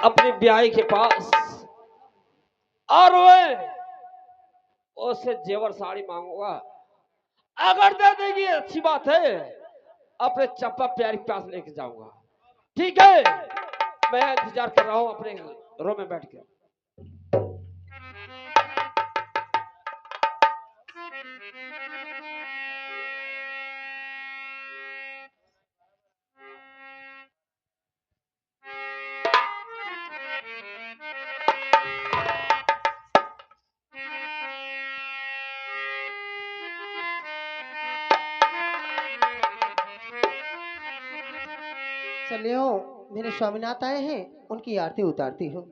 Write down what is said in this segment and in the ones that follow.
अपनी ब्याही के पास और रोए उससे जेवर साड़ी मांगूंगा। अगर दे देगी अच्छी बात है, अपने चंपा प्यारी के पास लेके जाऊंगा। ठीक है, मैं इंतजार कर रहा हूं अपने रूम में बैठ के। चलियो, मेरे स्वामीनाथ आए हैं, उनकी आरती उतारती हूँ।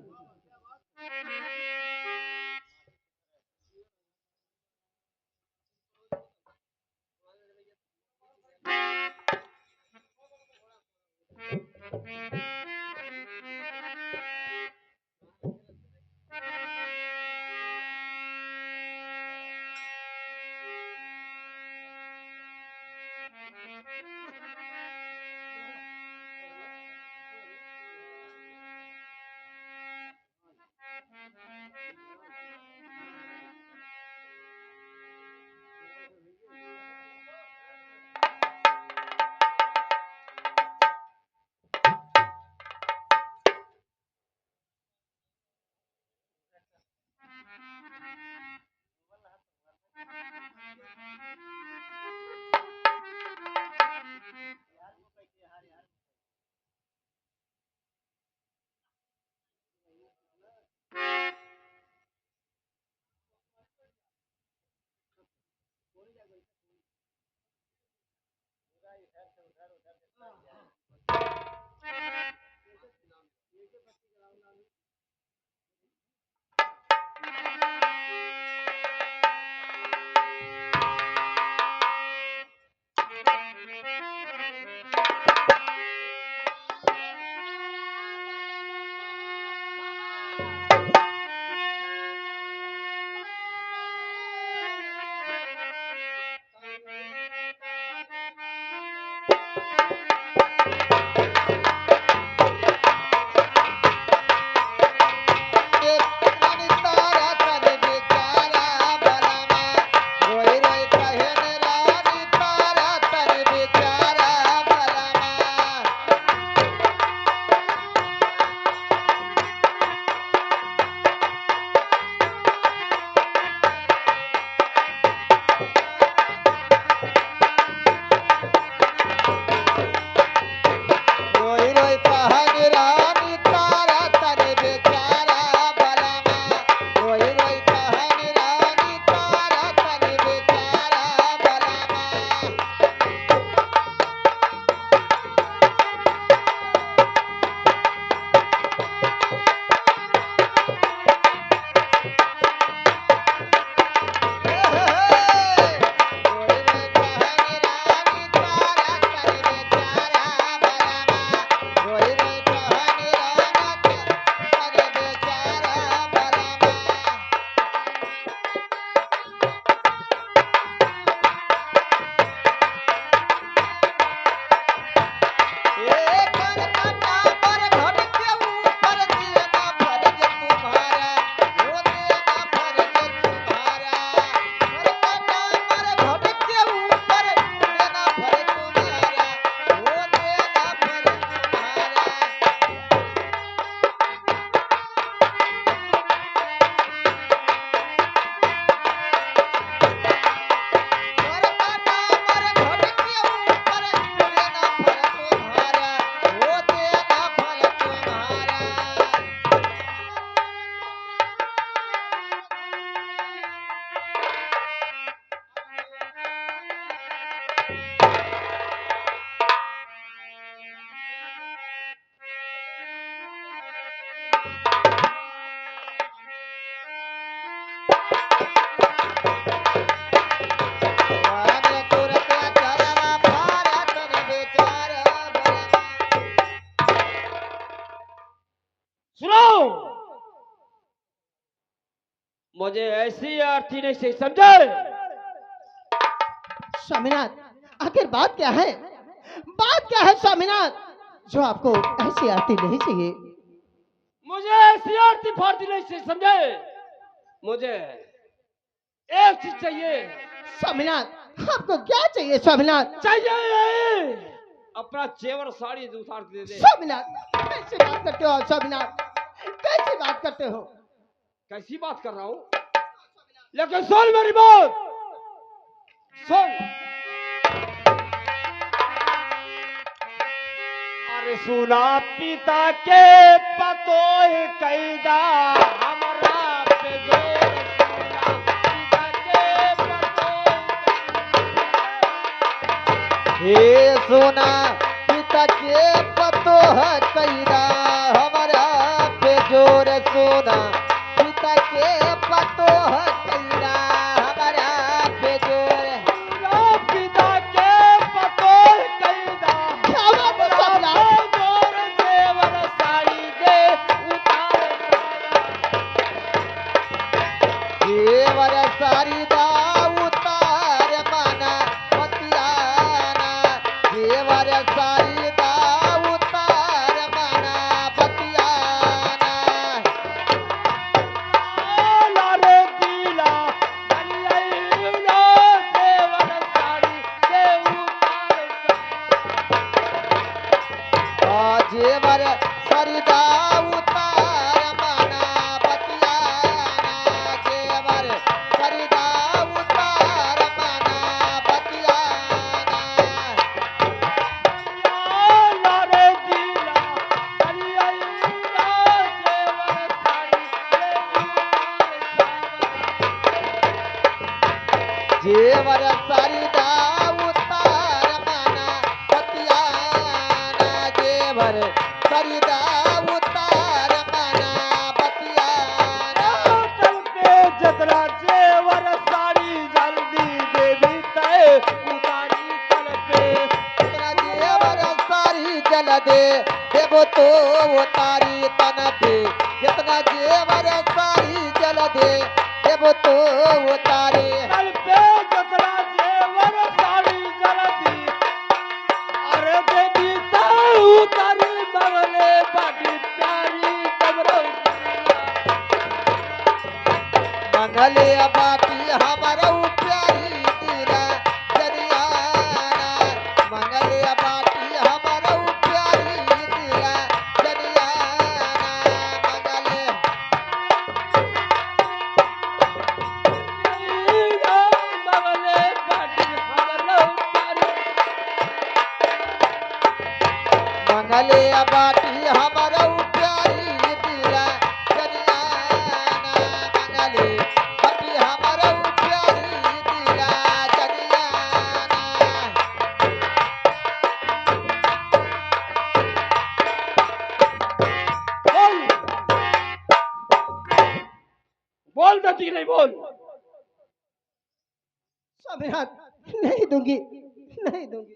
मुझे ऐसी आरती नहीं से समझे। स्वामीनाथ, आखिर बात क्या है? बात क्या है स्वामीनाथ, जो आपको ऐसी आरती नहीं चाहिए? मुझे ऐसी आरती फारती नहीं चाहिए, समझे? मुझे एक चीज चाहिए। स्वामीनाथ आपको क्या चाहिए स्वामीनाथ? चाहिए अपना जेवर साड़ी उतार के दे दे। स्वामीनाथ कैसी बात करते हो आप स्वामीनाथ? कैसी बात करते हो? कैसी बात कर रहा हूं? लेकिन सुन मेरी बात, सुन। अरे सुना पिता के पतो कैदा हमारा पे जोर, सुना पिता के पतो। हे सोना पिता के पतो है कैदा हमारा पे जोर, सोना पिता के पतो है कैदा हमारा पे जोर। सुना पिता के पतो कैदा क्या बात है स्वामीनाथ? जोर, जेवर साड़ी दे उतार। देवर सारी दा उतार माना बतियाना, देवर सारी दा उतार माना बतियाना। लारे दिला बलिया जेवर साड़ी दे उतार। जेवर सरिदा उतार माना बतियाना, जेवर सरिदा उतार माना बतियाना। लारे दिला बलिया जेवर साड़ी दे उतार। जेवर सरिदा उतार माना बतियाना, जेवर सरिदा उतार माना बतियाना। तल पे जतरा जेवर साड़ी जल्दी देवी तय उतारी तल पे। जितना जेवर सारी जल दे देवो तो उतारी तन पे, जितना जेवर सारी जल दे देवो तो उतारे। तल पे जतरा जेवर साड़ी जल्दी अरे देवी तय उतारी बगले बड़ी प्यारी डबरा। मंगले बाटी हमारा प्यारी तेरा जरियाना, मंगले बाटी हमारा प्यारी तेरा जरियाना। मंगले बगले बड़ी हमरो प्यारी। मंगले बाटी हमारा प्यारी तेरा जरियाना, मंगले बाटी हमारा प्यारी तेरा जरियाना। बोल बोल बेटी नहीं बोल। स्वामीनाथ नहीं दूंगी, नहीं दूंगी।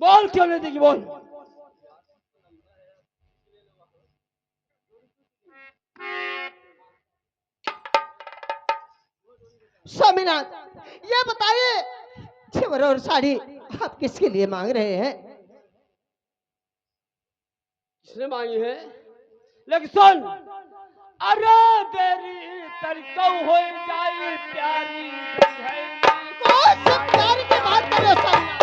बोल क्यों नहीं देगी बोल। स्वामीनाथ ये बताइए जेवर और साड़ी आप किसके लिए मांग रहे हैं? किसने मांगी है? लेकिन सुन, अरे तेरी तरीका हो जाए प्यारी कौन से प्यार की बात कर रहे हो स्वामीनाथ?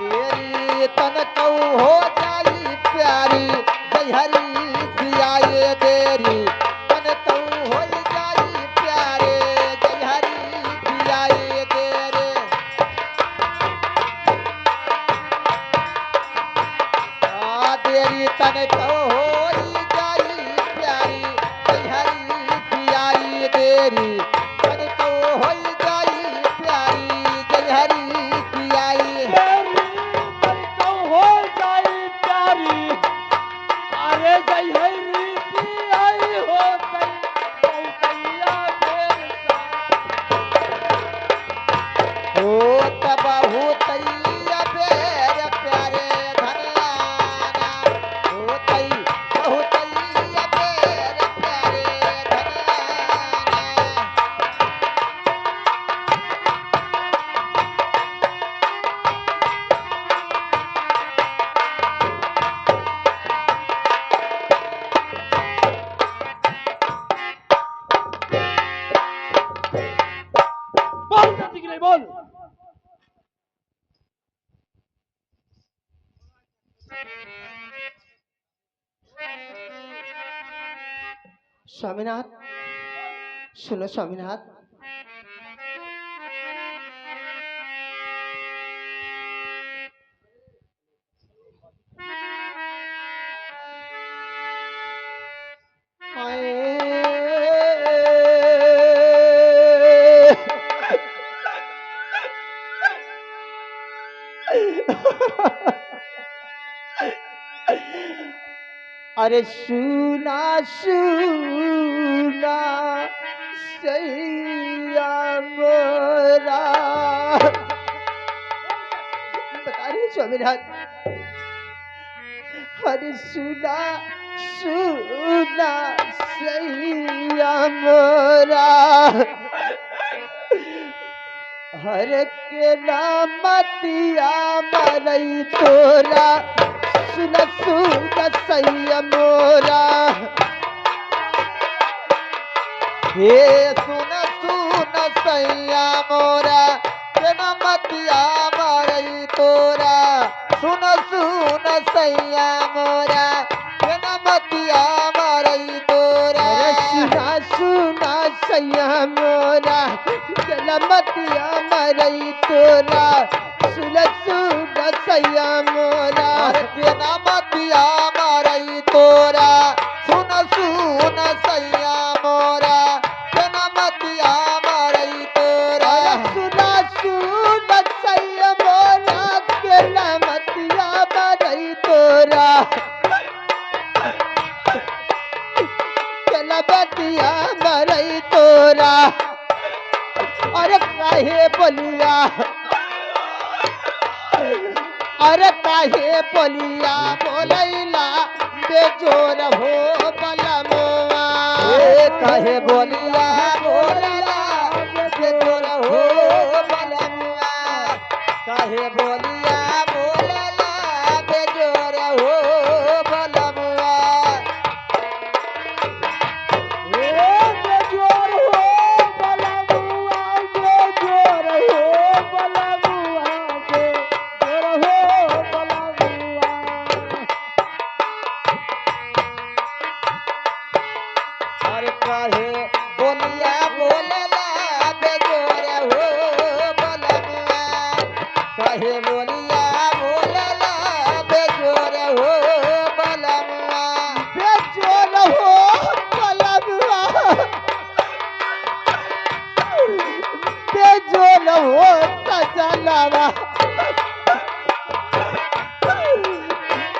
तेरी तन कौ हो जाई प्यारी जयहरी सियाए, तेरी तन कौ हो जाई प्यारे जयहरी सियाए तेरे। तेरी तन कौ हो जाई प्यारी जयहरी सियाई, तेरी तन कौ हो जाई प्यारी जयहरी सियाई। तेरी तरीका हो जाए प्यारी अरे स्वामीनाथ, सुनो स्वामीनाथ। अरे सुना सुना सैया मोरा, बता रही स्वामीनाथ। अरे सुना सुना सैया मोरा, हर के नामतिया मरई तोरा, सुन सुन सैया मोरा। हे सुन सुन सैया मोरा, के नामतिया मरई तोरा, सुन सुन सैया मोरा, के नामतिया मरई तोरा। सुना सुना सैया मोरा, कलमतिया मरई तोरा, सुन सुन सैया मोरा। के नामतिया मरई तोरा, सुन सुन सैया मोरा, के नामतिया मरई तोरा। सुना सुन सैया मोरा, कलमतिया मरई तोरा, कलमतिया मरई तोरा। अरे काहे बोलिया, अरे काहे बोलिया बोलैला बेजोर हो बलमवा। काहे बोलिया बोलला बेजोर हो बलमुआ, काहे बोलिया बोलला बेजोर हो बलमुआ। बेजोर हो बलमवा, बेजोर हो बलमवा, बेजोर हो बलमवा। अरे काहे बोलिया बोलला बेजोर हो बलमुआ, काहे बोलिया बोलला बेजोर हो बलमुआ। बेजोर हो बलमवा, बेजोर हो सजनवा,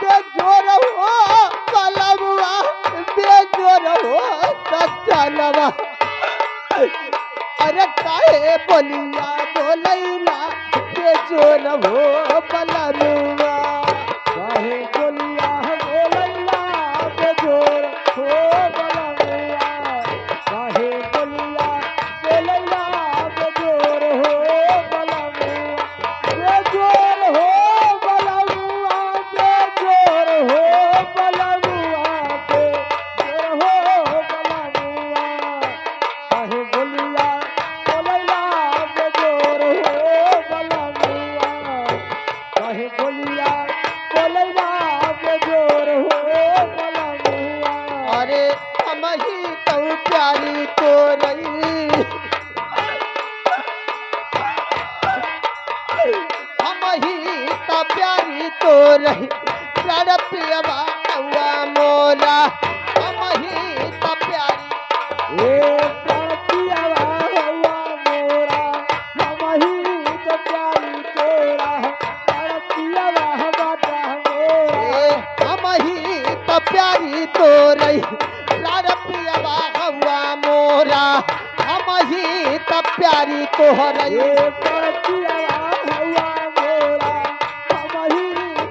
बेजोर हो बलमवा, बेजोर हो सजनवा। अरे काहे बोलिया बोलैला बेजोर हो बलमवा, काहे बोलिया बोलैला बेजोर हो बलमवा, काहे बोलिया बोलैला बेजोर हो बलमवा, बेजोर हो बलमवा, बेजोर हो बलमवा, बेजोर हो बलमवा। काहे बोलिया बोलैला बेजोर हो बलमवा, काहे बोलिया बोलैला बेजोर हो बलमवा। अरे हम ही तो प्यारी तो रही, हम ही तो प्यारी तो रही, प्यार पियवा हुआ मोरा, हम ही तो प्यारी। प्यार पियवा हुआ मोरा, हम ही तो प्यारी तोरा, प्यार पियवा बाटा मोरा, हम ही तो प्यारी तो रही, प्यार पियवा हुआ मोरा, हम ही तो प्यारी तो रही। प्यार पियवा हुआ मोरा, हम ही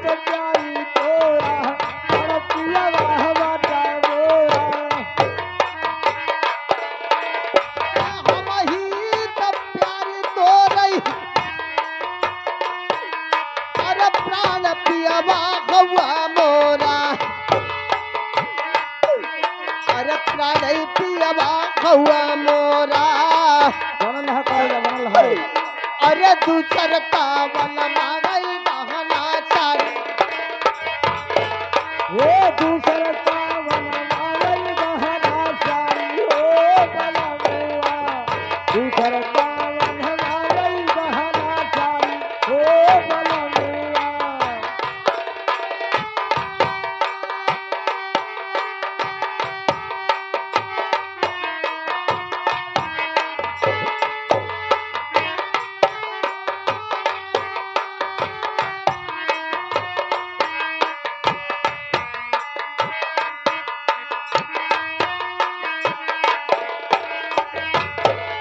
तो प्यारी तोरा, प्यार पियवा बाटा मोरा, हम ही तो प्यारी तो रही। अरे प्राण पियवा हुआ मोरा, अरे प्राण पियवा हुआ मोरा। अरे दूसर का बल मांगई बहना सारी, दूसर कावन मांगई गहना साड़ी हो बलमुआ दूसर कावन मांगई गहना साड़ी हो बलमुआ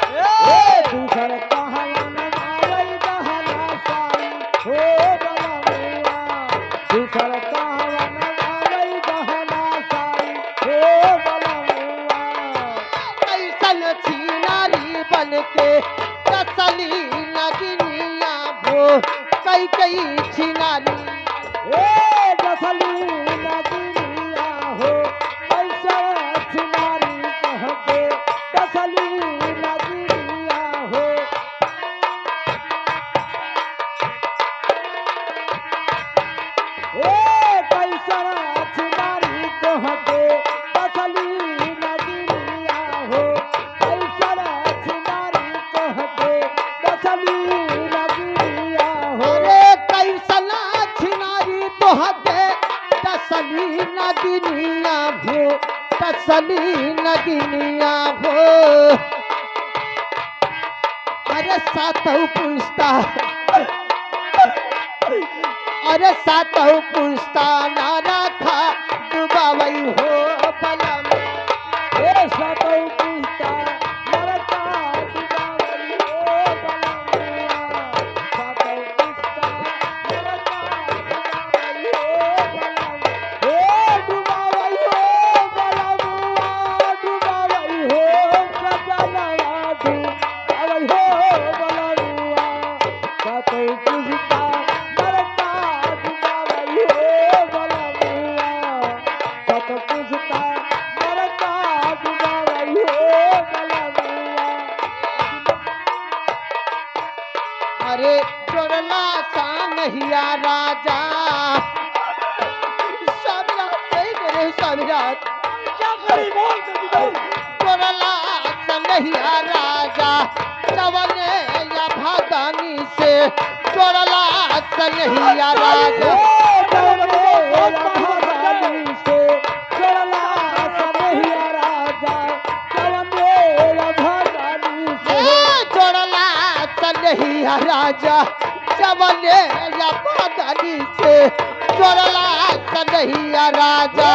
दूसर कहवन मांगई गहना साड़ी हो बलमुआ दूसर कहवन मांगई गहना साड़ी हो बलमुआ कैसन छिनारी बन के कसली नगनिया भो कई छिनारी ए दसली नदिया हो ऐसा छिनारी कह के दसली नदिया हो ए कैसा छिनारी कह के दसली नदिया हो ऐसा छिनारी कह के दसली नदिया हो अरे कैसन छिनारी तोहके कसली नगनिया भो कसली नगनिया भो अरे सातौ पुस्ता अरे सातौ पुस्ता नारा था डुबावई हो बलम ए सतौ पुस्ता मरता दुबावई हो बलमुआ सतौ पुस्ता मरता दुबावई हो बलमुआ ए दुबावई हो बलमुआ दुबावई हो सजनवा दुबावई हो बलमुआ सतौ पुस्ता मरता दुबावई हो बलमुआ सतौ पुस्ता मरता दुबावई हो बलमुआ अरे चोरला सा नहिया राजा सबरात क्या करी बोल बोल चोरला सा नहिया राजा चवने या भागानी से चोरला सा नहिया राजा चोरला सा नहिया राजा चवने या भागानी से चोरला सा नहिया राजा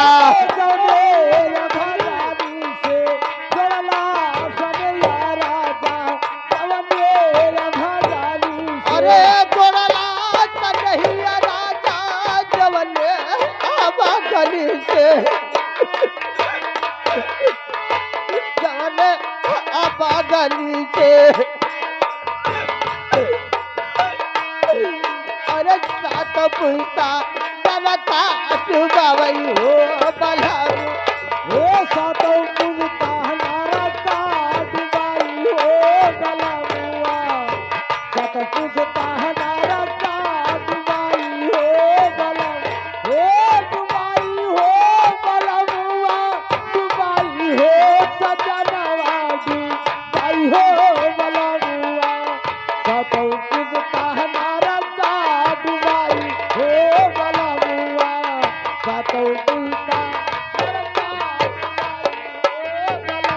अरे चोरला सा नहिया राजा चवने या भागानी से चवने या भागानी से अरे सात पुस्ता जनता डुबावई हो बलम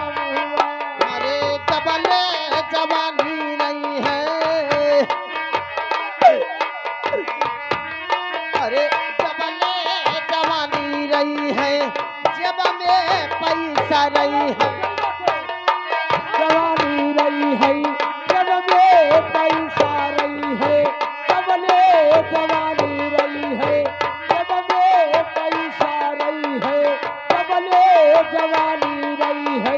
अरे जबले जवानी नहीं है अरे जबले जवानी रही है जब में पैसा रही है जवानी रही है जब में पैसा रही है सबले जवानी रही है जब में पैसा रही है सबले जवानी रही है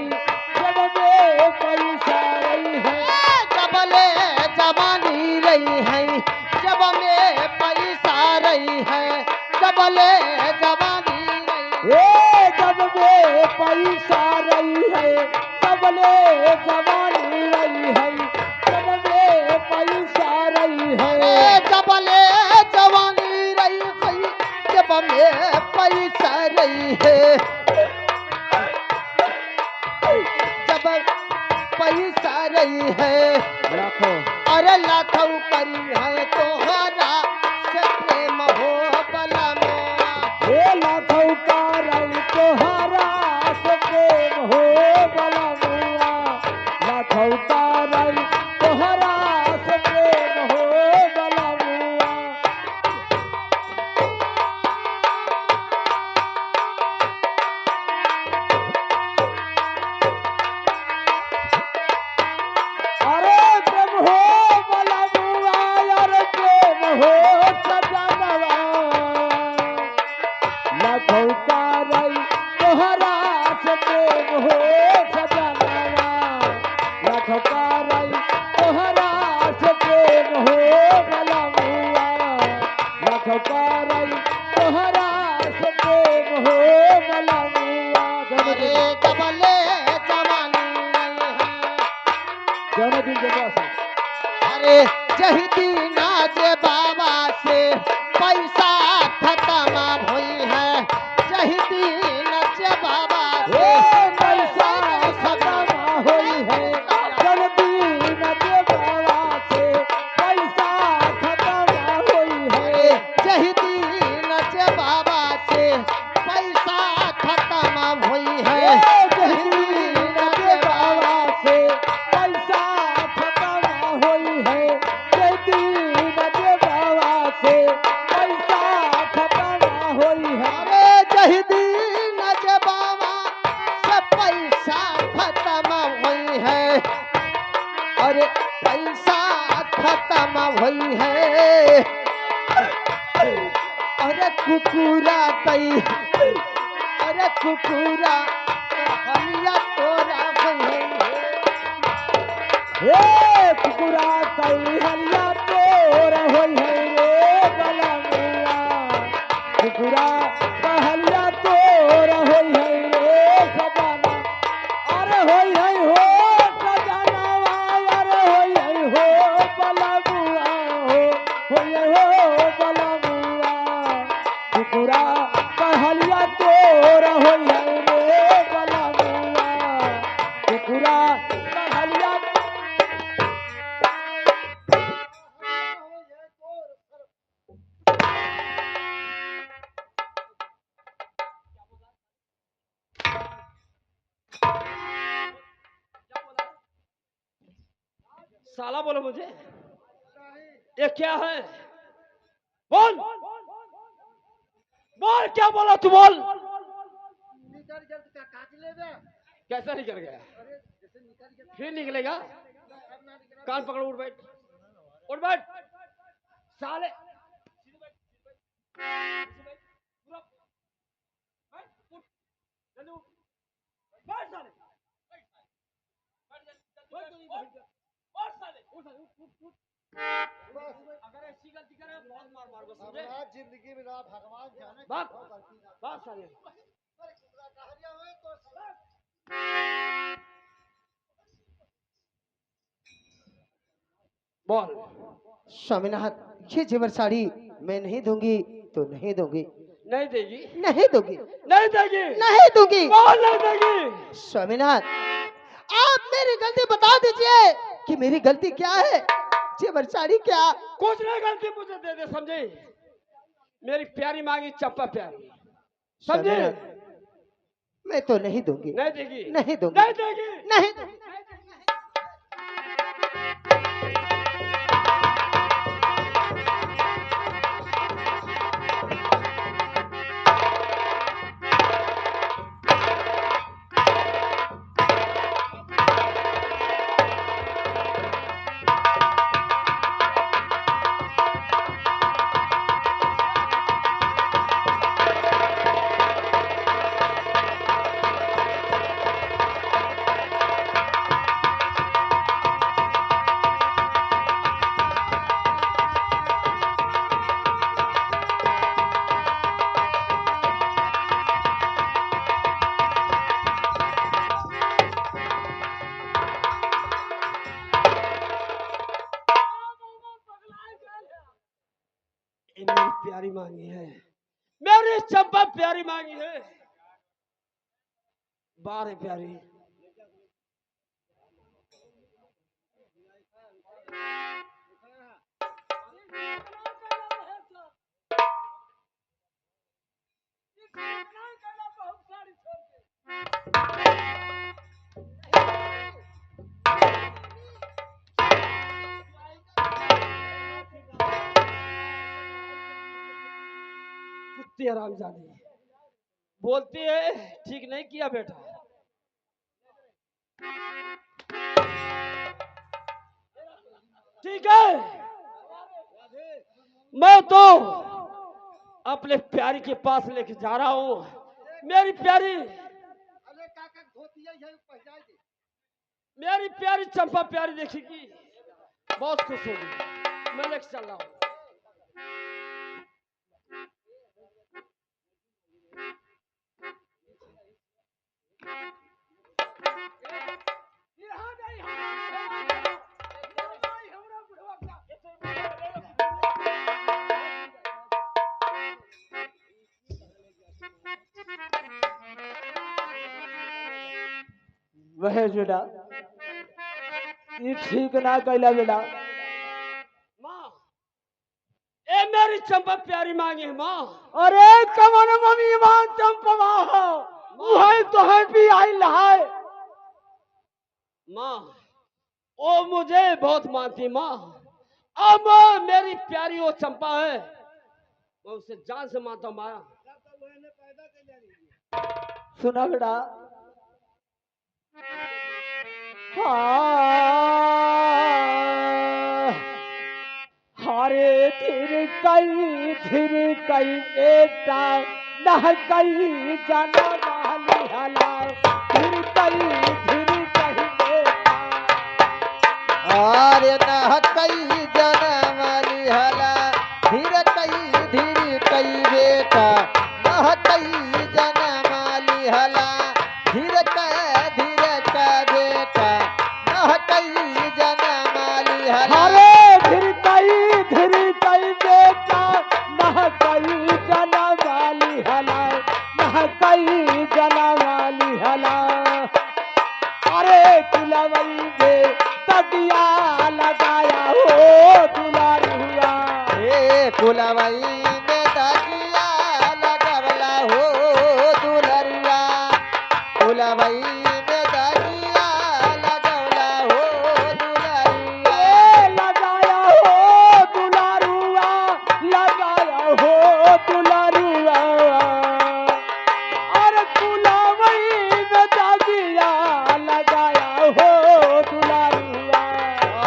जब में पैसा रही है जबले जवानी रही है जब में पैसा रही है जबले जवानी रही ए जब में पैसा रही है सबले जवानी रही है जब में पैसा रही है अरे जबले जवानी रही है जब में पैसा रही लाखों करी है तोहरा से प्रेम हो बलमुआ हे लाखों कारण तोहरा से प्रेम हो बलमुआ लाखों कारण तोहरा से प्रेम हो बलमुआ अरे प्रेम हो बलमुआ अरे प्रेम हो सजनवा लाखों कारण तोहरा से प्रेम हो सजनवा लाखों कारण तोहरा से प्रेम हो बलमुआ लाखों कारण तोहरा से प्रेम हो बलमुआ अरे कबले जवानी है दोनों दिन के बस अरे जही दीना जे बाबा से पैसा खत्म हुई है जही दीन जे बाबा से पैसा खत्म होई है जल्दी न दे बाबा से पैसा खत्म होई है जही दीन जे बाबा से पैसा खत्म हुई है जल्दी न दे बाबा से पैसा खत्म होई है जल्दी न दे बाबा से पैसा खत्म होई है अरे जही दीन जे बाबा से पैसा खत्म हुई है अरे पैसा खत्म हुई है अरे कुकुरा तई अरे कुकुरा हलिया तोरा भई हे कुकुरा कई हलिया तोर होई है रे बलमुआ कुकुरा कहलिया तोर होई है रे सजाना अरे होई है हो सजाना अरे होई है हो बलमुआ होई है हो बलमुआ कुकुरा कहलिया तोर होई है रे बलमुआ कुकुरा कहलिया साला बोलो मुझे ये क्या है बोल बोल क्या बोला तू बोल कैसा निकल गया फिर निकलेगा कान पकड़ उठ बैठ साले अगर ऐसी गलती करे बहुत मार मार समझे जिंदगी में ना भगवान जाने बात बात साले बोल स्वामीनाथ ये जेवर साड़ी मैं नहीं दूंगी तो नहीं दूंगी नहीं देगी नहीं दूंगी नहीं देगी नहीं दूंगी बोल नहीं देगी स्वामीनाथ आप मेरी गलती बता दीजिए कि मेरी गलती क्या है जेवर साड़ी क्या कुछ नहीं गलती मुझे दे दे समझे मेरी प्यारी मांगी चप्पा प्यारी समझे मैं तो नहीं दूंगी नहीं देगी नहीं दूंगी नहीं देगी नहीं दूंगी। ये मेरी प्यारी मांगी है मेरी चंपा प्यारी मांगी है बारे प्यारी कुत्ती हरामजादी बोलती है ठीक नहीं किया बेटा। ठीक है, मैं तो अपने प्यारी के पास लेके जा रहा हूँ। मेरी प्यारी, मेरी प्यारी चंपा प्यारी देखेगी, बहुत खुश होगी। मैं लेके चल रहा हूँ। वह बेटा ये ठीक ना कैला बेटा। माँ, ए मेरी चंपा प्यारी मांगी है माँ। अरे कमन मम्मी मां चंपवा हो वही तो है भी आई लहाय। माँ, वो मुझे बहुत मानती माँ। अब मेरी प्यारी वो चंपा है, मैं उसे जान से मानता हूँ माँ। सुना बेटा हरे धीर कई बेटा नह कई जाना वाली हला धीर कई बेटा। और न कई जनमली हला धीर कई बेटा न कई जनमली हला धीर का बेटा न कई जनमली हला। हरे धीर कई बेटा नह कई जना वाली हला नह कई जना वाली हला। अरे कुलवई दे तकिया लगाया हो दुलार हुआ। हे कुलवई में तकिया लगवला हो दुलरुआ कुलवई में तकिया लगवला हो दुलरुआ। ए लगाया हो दुलारुआ लगाया हो दुलारुआ। अरे कुलवई में तकिया लगाया हो दुलारुआ।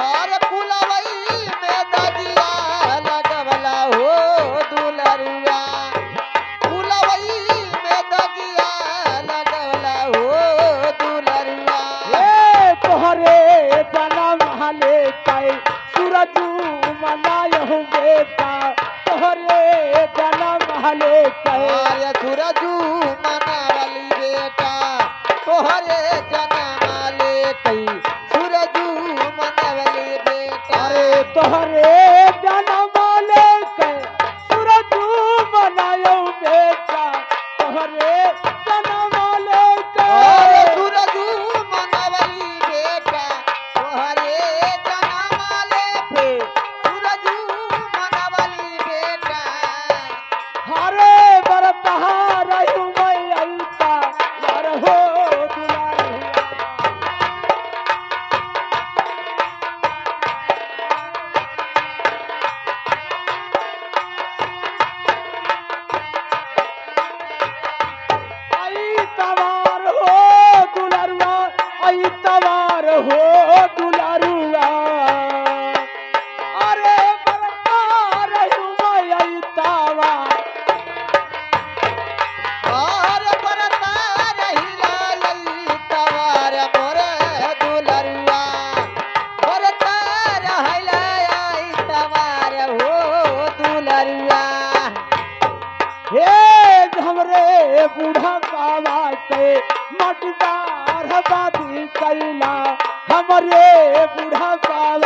और कुलवई में तकिया लगवला हो दुलरुआ कुलवई में तकिया लगवला हो दुलरुआ। ए तोहरे जन्म हले कई सूरज मनायो बेटा तोहरे जन्म हले कई। आर्य सूरजू मनावली बेटा तोहरे जनमाले कई सूरजू मनावली बेटा। अरे तोहरे जन्म हले कई सूरज मनायो बेटा तोहरे जन्म हले आर्य कई। सूरजू मनावली बेटा तोहरे जनमाले पे सूरजू मनावली बेटा। हरे बरतहा रहू मैं अल्ता यार हो दुलार हुआ। आई तवार हो दुलारुआ आई तवार हो दुलारुआ। अरे बरतहा रहू मैं अल्ता और बरता रहिला लई तवार मोरे दुलरुआ बरता रहिला आई तवार हो दुलरुआ। हे हमरे बूढ़ा कावा के मटदार बाती कैला हमरे बूढ़ा कावा